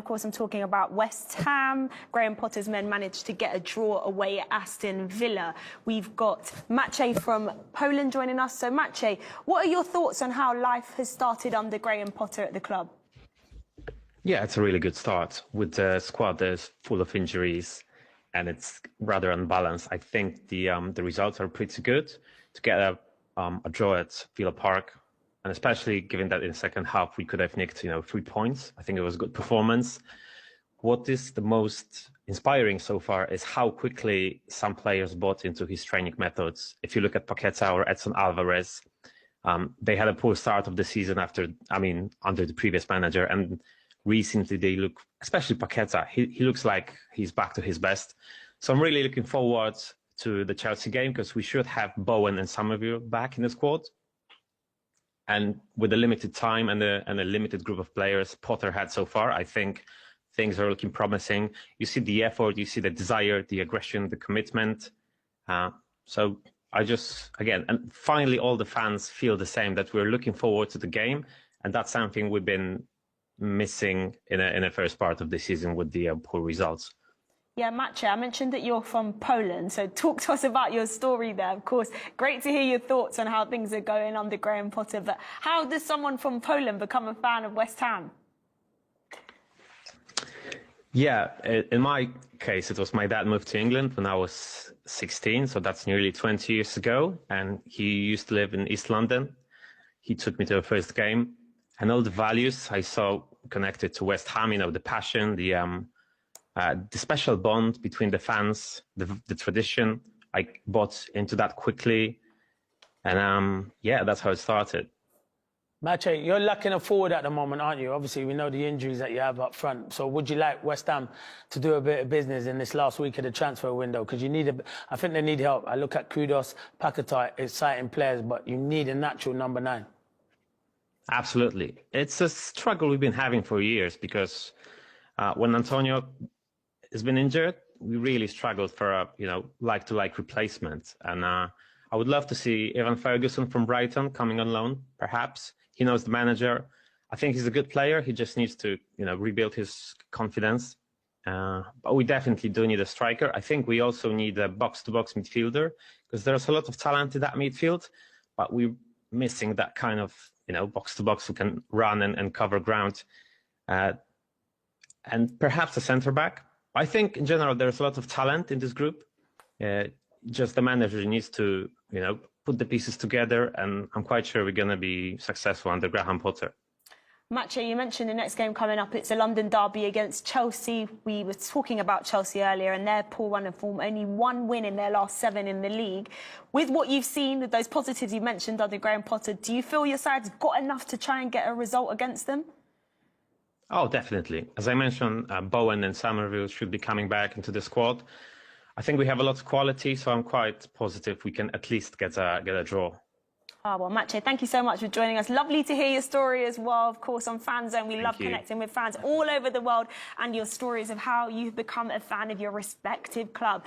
Of course, I'm talking about West Ham. Graham Potter's men managed to get a draw away at Aston Villa. We've got Maciek from Poland joining us. So, Maciek, what are your thoughts on how life has started under Graham Potter at the club? Yeah, it's a really good start. With the squad that's full of injuries and it's rather unbalanced, I think the results are pretty good. To get a draw at Villa Park, and especially given that in the second half we could have nicked 3 points. I think it was a good performance. What is the most inspiring so far is how quickly some players bought into his training methods. If you look at Paqueta or Edson Alvarez, they had a poor start of the season under the previous manager, and recently they look, especially Paqueta, he looks like he's back to his best. So I'm really looking forward to the Chelsea game because we should have Bowen and Somerville back in the squad. And with the limited time and a limited group of players Potter had so far, I think things are looking promising. You see the effort, you see the desire, the aggression, the commitment. So I just, again, and finally all the fans feel the same, that we're looking forward to the game. And that's something we've been missing in a first part of the season with the poor results. Yeah, Maciek, I mentioned that you're from Poland, so talk to us about your story there. Of course, great to hear your thoughts on how things are going under Graham Potter, but how does someone from Poland become a fan of West Ham? Yeah, in my case, it was my dad moved to England when I was 16, so that's nearly 20 years ago, and he used to live in East London. He took me to the first game, and all the values I saw connected to West Ham, the passion, the special bond between the fans, the tradition. I bought into that quickly. And yeah, that's how it started. Maciek, you're lacking a forward at the moment, aren't you? Obviously, we know the injuries that you have up front. So would you like West Ham to do a bit of business in this last week of the transfer window? Because I think they need help. I look at Kudus, Paqueta, exciting players, but you need a natural number 9. Absolutely. It's a struggle we've been having for years because when Antonio has been injured, we really struggled for a like-to-like replacement. And I would love to see Evan Ferguson from Brighton coming on loan, perhaps. He knows the manager. I think he's a good player. He just needs to rebuild his confidence. But we definitely do need a striker. I think we also need a box-to-box midfielder because there's a lot of talent in that midfield, but we're missing that kind of box-to-box who can run and cover ground. And perhaps a centre-back. I think in general there's a lot of talent in this group. Just the manager needs to, put the pieces together, and I'm quite sure we're going to be successful under Graham Potter. Maciek, you mentioned the next game coming up. It's a London derby against Chelsea. We were talking about Chelsea earlier and their poor run of form, only 1 win in their last 7 in the league. With what you've seen, with those positives you mentioned under Graham Potter, do you feel your side's got enough to try and get a result against them? Oh, definitely. As I mentioned, Bowen and Somerville should be coming back into the squad. I think we have a lot of quality, so I'm quite positive we can at least get a draw. Oh, well, Maciek, thank you so much for joining us. Lovely to hear your story as well, of course, on Fanzone. We love connecting with fans all over the world and your stories of how you've become a fan of your respective club.